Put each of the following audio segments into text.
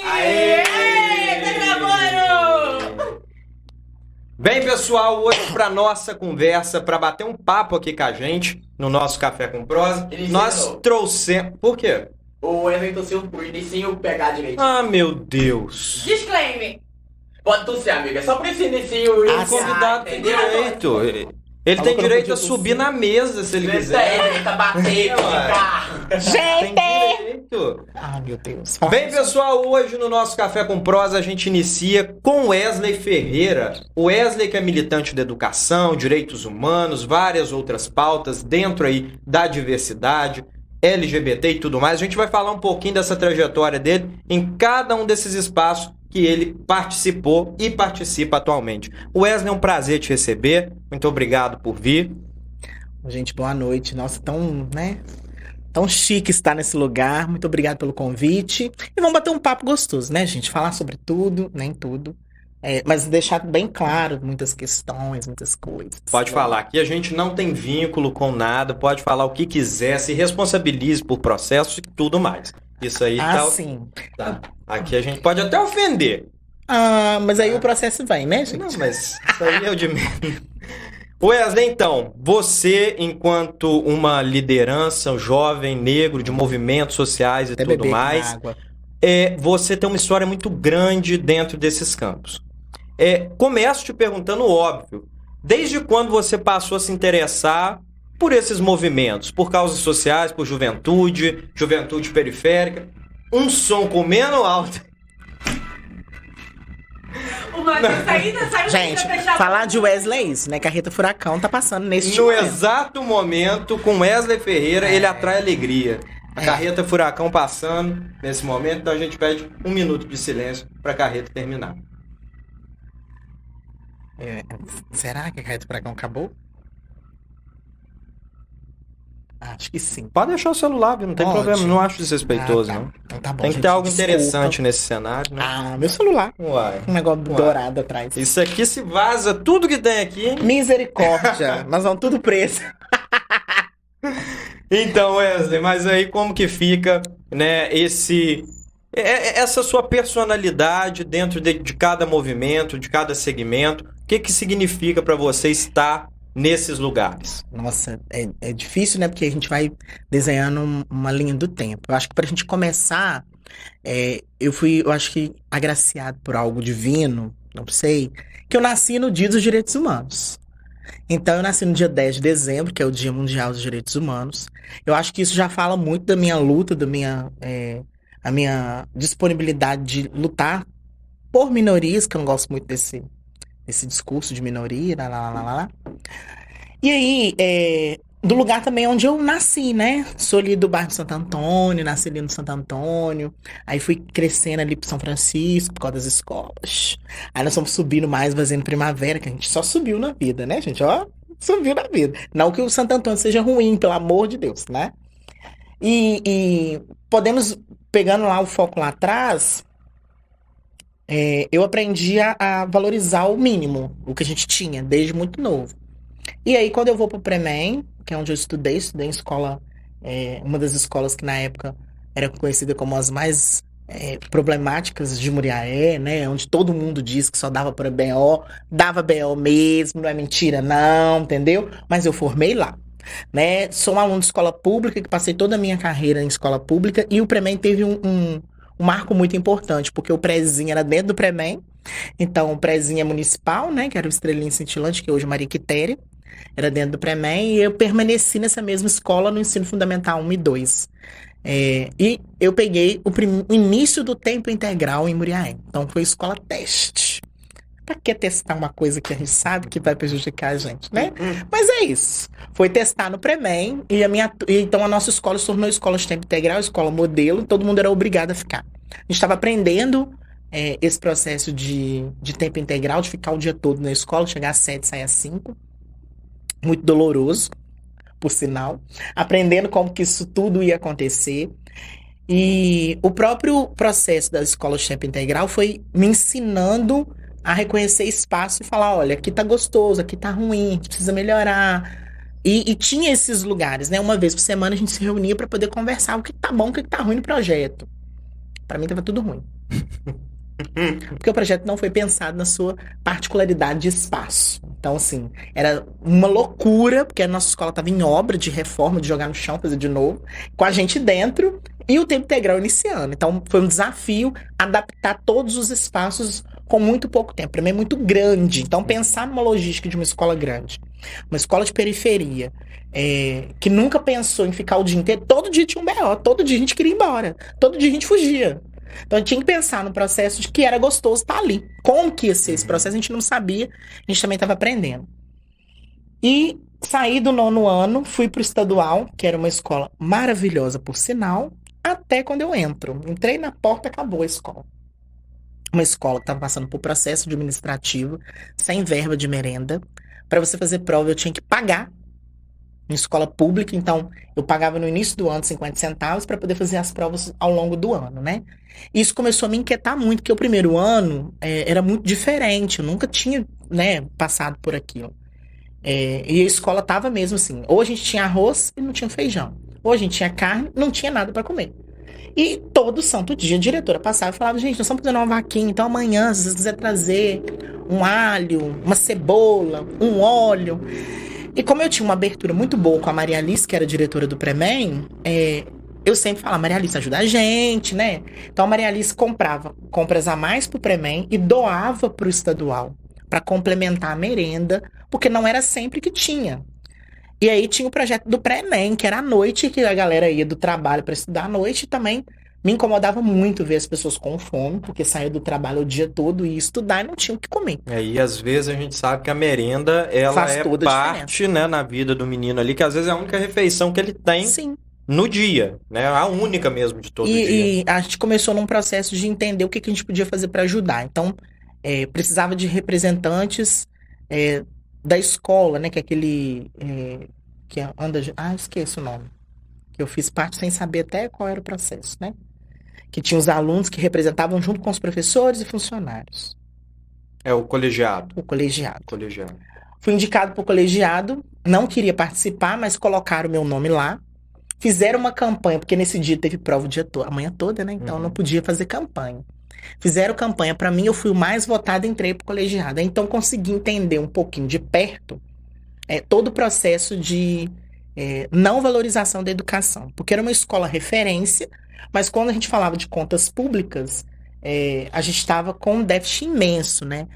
Aê! Tá gravando! Bem, pessoal, hoje para nossa conversa, para bater um papo aqui com a gente, no nosso Café com Prosa, nós trouxemos... Por quê? O Evan tossiu por inicinho pegar direito. Ah, meu Deus. Disclaimer. Pode tossir, amiga. Só por esse inicinho O iniciar, convidado tem entendeu? direito. Ele tem direito a subir na mesa, se ele quiser. Ele tá batendo, ficar. Tem direito. Ah, meu Deus. Bem, pessoal, hoje no nosso Café com Prosa a gente inicia com Wesley Ferreira. O Wesley que é militante da educação, direitos humanos, várias outras pautas dentro aí da diversidade, LGBT e tudo mais. A gente vai falar um pouquinho dessa trajetória dele em cada um desses espaços que ele participou e participa atualmente. Wesley, é um prazer te receber. Muito obrigado por vir. Gente, boa noite. Nossa, tão chique estar nesse lugar. Muito obrigado pelo convite. E vamos bater um papo gostoso, né, gente? Falar sobre tudo, nem tudo. Mas deixar bem claro muitas questões, muitas coisas. Pode falar. Aqui a gente não tem vínculo com nada. Pode falar o que quiser. Se responsabilize por processos e tudo mais. Isso aí sim. Tá. Aqui a gente pode até ofender. Ah, mas aí o processo vem, né, gente? Não, mas isso aí é o de menos. Wesley, então, você, enquanto uma liderança, um jovem negro de movimentos sociais e Até tudo beber mais, água. você tem uma história muito grande dentro desses campos. Começo te perguntando o óbvio. Desde quando você passou a se interessar por esses movimentos? Por causas sociais, por juventude periférica? Um som comendo alto. O Matheus ainda saiu Gente, falar de Wesley é isso, né? Carreta Furacão tá passando nesse No momento. exato momento, com Wesley Ferreira, ele atrai alegria. A carreta Furacão passando nesse momento, então a gente pede 1 minuto de silêncio pra carreta terminar. Será que a Carreta Furacão acabou? Acho que sim. Pode deixar o celular, viu? Não tem Pode. problema, não acho desrespeitoso, Ah, tá. não. Então tá bom, Tem que gente, ter algo desculpa. interessante nesse cenário, né? Ah, meu celular. Uai. Um negócio Uai. dourado atrás. Isso aqui se vaza tudo que tem aqui. Misericórdia. Nós vamos tudo preso. Então, Wesley, mas aí como que fica, né, essa sua personalidade dentro de cada movimento, de cada segmento? O que significa para você estar nesses lugares? Nossa, é difícil, né? Porque a gente vai desenhando uma linha do tempo. Eu acho que pra gente começar, eu acho que agraciado por algo divino, não sei, que eu nasci no Dia dos Direitos Humanos. Então, eu nasci no dia 10 de dezembro, que é o Dia Mundial dos Direitos Humanos. Eu acho que isso já fala muito da minha luta, a minha disponibilidade de lutar por minorias, que eu não gosto muito desse discurso de minoria, lá. E aí, do lugar também onde eu nasci, né? Sou ali do bairro Santo Antônio, nasci ali no Santo Antônio. Aí fui crescendo ali pro São Francisco, por causa das escolas. Aí nós fomos subindo mais, fazendo primavera, que a gente só subiu na vida, né, gente? Ó, subiu na vida. Não que o Santo Antônio seja ruim, pelo amor de Deus, né? E podemos, pegando lá o foco lá atrás, eu aprendi a valorizar o mínimo, o que a gente tinha, desde muito novo. E aí, quando eu vou pro Premem, que é onde eu estudei em escola, uma das escolas que na época era conhecida como as mais problemáticas de Muriaé, né? Onde todo mundo diz que só dava para BO, dava BO mesmo, não é mentira não, entendeu? Mas eu formei lá, né? Sou um aluno de escola pública, que passei toda a minha carreira em escola pública, e o Premem teve um marco muito importante, porque o prézinho era dentro do Premem. Então, o prézinho é municipal, né? Que era o Estrelinha Cintilante, que hoje é Maria Quitéria. Era dentro do Premem, e eu permaneci nessa mesma escola no ensino fundamental 1 e 2. E eu peguei o início do tempo integral em Muriaé. Então, foi escola teste. Pra que testar uma coisa que a gente sabe que vai prejudicar a gente, né? Mas é isso. Foi testar no Premem, e então a nossa escola se tornou escola de tempo integral, escola modelo, todo mundo era obrigado a ficar. A gente estava aprendendo esse processo de tempo integral, de ficar o dia todo na escola, chegar às 7, sair às 5. Muito doloroso, por sinal. Aprendendo como que isso tudo ia acontecer. E o próprio processo da escola de tempo integral foi me ensinando a reconhecer espaço e falar, olha, aqui tá gostoso, aqui tá ruim, a gente precisa melhorar. E tinha esses lugares, né? Uma vez por semana a gente se reunia para poder conversar o que tá bom, o que tá ruim no projeto. Para mim tava tudo ruim. Porque o projeto não foi pensado na sua particularidade de espaço. Então, assim, era uma loucura, porque a nossa escola estava em obra de reforma, de jogar no chão, fazer de novo, com a gente dentro e o tempo integral iniciando. Então, foi um desafio adaptar todos os espaços com muito pouco tempo. Para mim é muito grande. Então, pensar numa logística de uma escola grande, uma escola de periferia, que nunca pensou em ficar o dia inteiro, todo dia tinha um BO, todo dia a gente queria ir embora, todo dia a gente fugia. Então, a gente tinha que pensar no processo de que era gostoso estar ali. Como que ia ser esse processo, a gente não sabia, a gente também estava aprendendo. E saí do 9º ano, fui para o estadual, que era uma escola maravilhosa, por sinal, até quando eu entro. Entrei na porta, acabou a escola. Uma escola que estava passando por processo administrativo, sem verba de merenda. Para você fazer prova, eu tinha que pagar. Em escola pública, então eu pagava no início do ano 50 centavos para poder fazer as provas ao longo do ano, né? Isso começou a me inquietar muito, porque o primeiro ano era muito diferente, eu nunca tinha, né, passado por aquilo. E a escola tava mesmo assim, ou a gente tinha arroz e não tinha feijão, ou a gente tinha carne e não tinha nada para comer. E todo santo dia a diretora passava e falava, gente, nós estamos fazendo uma vaquinha, então amanhã, se vocês quiserem trazer um alho, uma cebola, um óleo... E como eu tinha uma abertura muito boa com a Maria Alice, que era diretora do Premem, eu sempre falava, Maria Alice, ajuda a gente, né? Então a Maria Alice comprava compras a mais pro Premem e doava pro estadual, para complementar a merenda, porque não era sempre que tinha. E aí tinha o projeto do Premem, que era à noite, que a galera ia do trabalho para estudar à noite, e também me incomodava muito ver as pessoas com fome, porque saía do trabalho o dia todo e ia estudar e não tinha o que comer. E às vezes a gente sabe que a merenda, ela Faz é toda a parte, né, na vida do menino ali, que às vezes é a única refeição que ele tem Sim. no dia, né? A única mesmo de todo dia. E a gente começou num processo de entender o que a gente podia fazer para ajudar. Então, precisava de representantes da escola, né? Que é aquele que anda... esqueço o nome. Que eu fiz parte sem saber até qual era o processo, né? Que tinha os alunos que representavam junto com os professores e funcionários. É o colegiado. O colegiado. Colegiado. Fui indicado para o colegiado, não queria participar, mas colocaram o meu nome lá. Fizeram uma campanha, porque nesse dia teve prova o dia todo, a manhã toda, né? Então eu não podia fazer campanha. Fizeram campanha para mim, eu fui o mais votado e entrei pro colegiado. Então consegui entender um pouquinho de perto todo o processo de não valorização da educação. Porque era uma escola referência, mas quando a gente falava de contas públicas, a gente estava com um déficit imenso, né?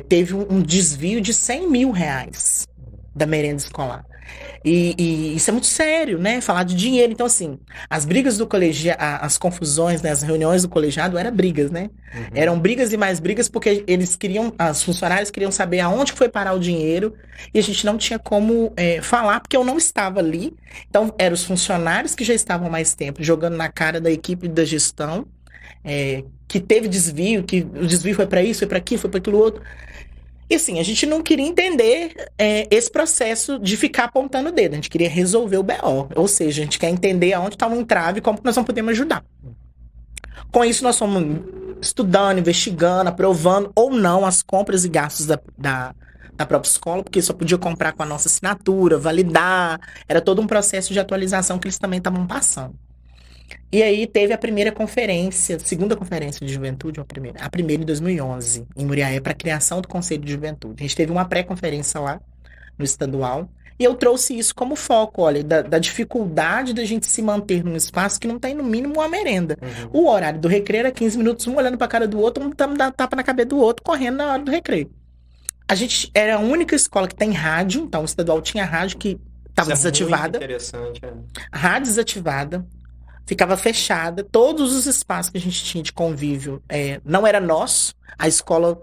Teve um desvio de 100 mil reais da merenda escolar. E isso é muito sério, né? Falar de dinheiro. Então, assim, as brigas do colegiado, as confusões, né? As reuniões do colegiado eram brigas, né? Eram brigas e mais brigas porque os funcionários queriam saber aonde foi parar o dinheiro e a gente não tinha como falar porque eu não estava ali. Então, eram os funcionários que já estavam há mais tempo jogando na cara da equipe da gestão, que teve desvio, que o desvio foi para isso, foi para aquilo, foi para aquilo outro. E assim, a gente não queria entender esse processo de ficar apontando o dedo. A gente queria resolver o BO. Ou seja, a gente quer entender aonde está o entrave e como nós não podemos ajudar. Com isso, nós fomos estudando, investigando, aprovando ou não as compras e gastos da própria escola, porque só podia comprar com a nossa assinatura, validar. Era todo um processo de atualização que eles também estavam passando. E aí teve a primeira conferência, segunda conferência de juventude, a primeira em 2011, em Muriaé, para a criação do Conselho de Juventude. A gente teve uma pré-conferência lá, no estadual, e eu trouxe isso como foco, olha, da dificuldade da gente se manter num espaço que não tem, no mínimo, uma merenda. O horário do recreio era 15 minutos, um olhando para a cara do outro, um dando tapa na cabeça do outro, correndo na hora do recreio. A gente era a única escola que tem rádio, então o estadual tinha rádio que estava desativada. Muito interessante, Rádio desativada. Ficava fechada, todos os espaços que a gente tinha de convívio não era nosso, a escola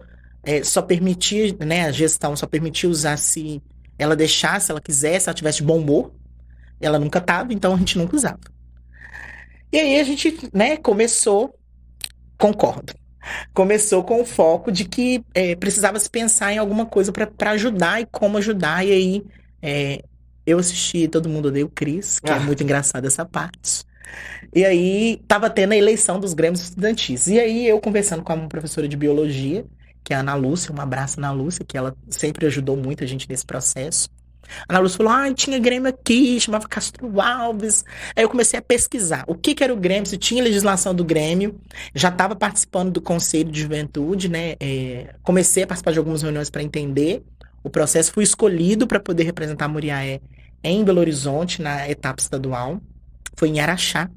só permitia, né, a gestão só permitia usar se ela deixasse, se ela quisesse, se ela tivesse de bom humor, ela nunca estava, então a gente nunca usava. E aí a gente, né, começou com o foco de que precisava se pensar em alguma coisa para ajudar e como ajudar, e aí eu assisti Todo Mundo Odeia o Cris, que é muito engraçada essa parte. E aí, tava tendo a eleição dos grêmios estudantis. E aí, eu conversando com uma professora de biologia, que é a Ana Lúcia, um abraço Ana Lúcia, que ela sempre ajudou muito a gente nesse processo. A Ana Lúcia falou, tinha Grêmio aqui, chamava Castro Alves. Aí eu comecei a pesquisar o que era o Grêmio, se tinha legislação do Grêmio. Já estava participando do Conselho de Juventude, né? Comecei a participar de algumas reuniões para entender o processo. Fui escolhido para poder representar a Muriaé em Belo Horizonte, na etapa estadual. Foi em Araxá.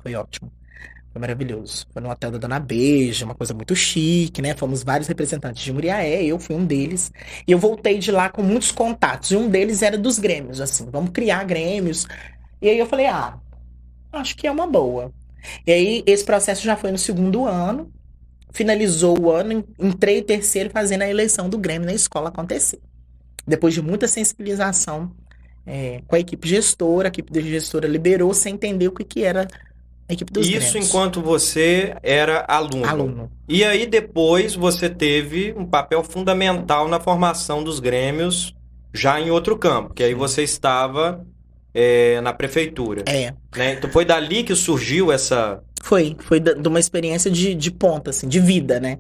Foi ótimo. Foi maravilhoso. Foi no hotel da Dona Beija, uma coisa muito chique, né? Fomos vários representantes de Muriaé, eu fui um deles. E eu voltei de lá com muitos contatos. E um deles era dos grêmios, assim, vamos criar grêmios. E aí eu falei, acho que é uma boa. E aí esse processo já foi no segundo ano. Finalizou o ano, entrei terceiro fazendo a eleição do Grêmio na escola acontecer. Depois de muita sensibilização com a equipe gestora liberou sem entender o que era a equipe dos Isso Grêmios. enquanto você era aluno. E aí depois você teve um papel fundamental na formação dos Grêmios já em outro campo, que aí você estava na prefeitura. Né? Então foi dali que surgiu essa... Foi de uma experiência de ponta, assim, de vida, né?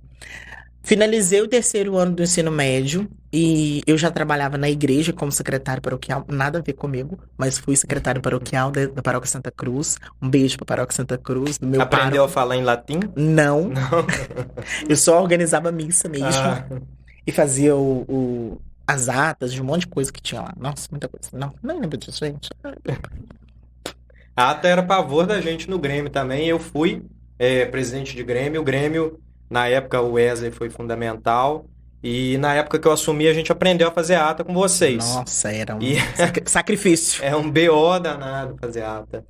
Finalizei o terceiro ano do ensino médio e eu já trabalhava na igreja como secretário paroquial, nada a ver comigo, mas fui secretário paroquial da Paróquia Santa Cruz. Um beijo pra Paróquia Santa Cruz. Do meu Aprendeu a falar em latim? Não. Eu só organizava a missa mesmo e fazia as atas de um monte de coisa que tinha lá. Nossa, muita coisa. Não lembro disso, gente. A ata era pavor da gente no Grêmio também. Eu fui presidente de Grêmio. O Grêmio, na época, o Wesley foi fundamental. E na época que eu assumi, a gente aprendeu a fazer ata com vocês. Nossa, era um sacrifício. É um BO danado fazer ata.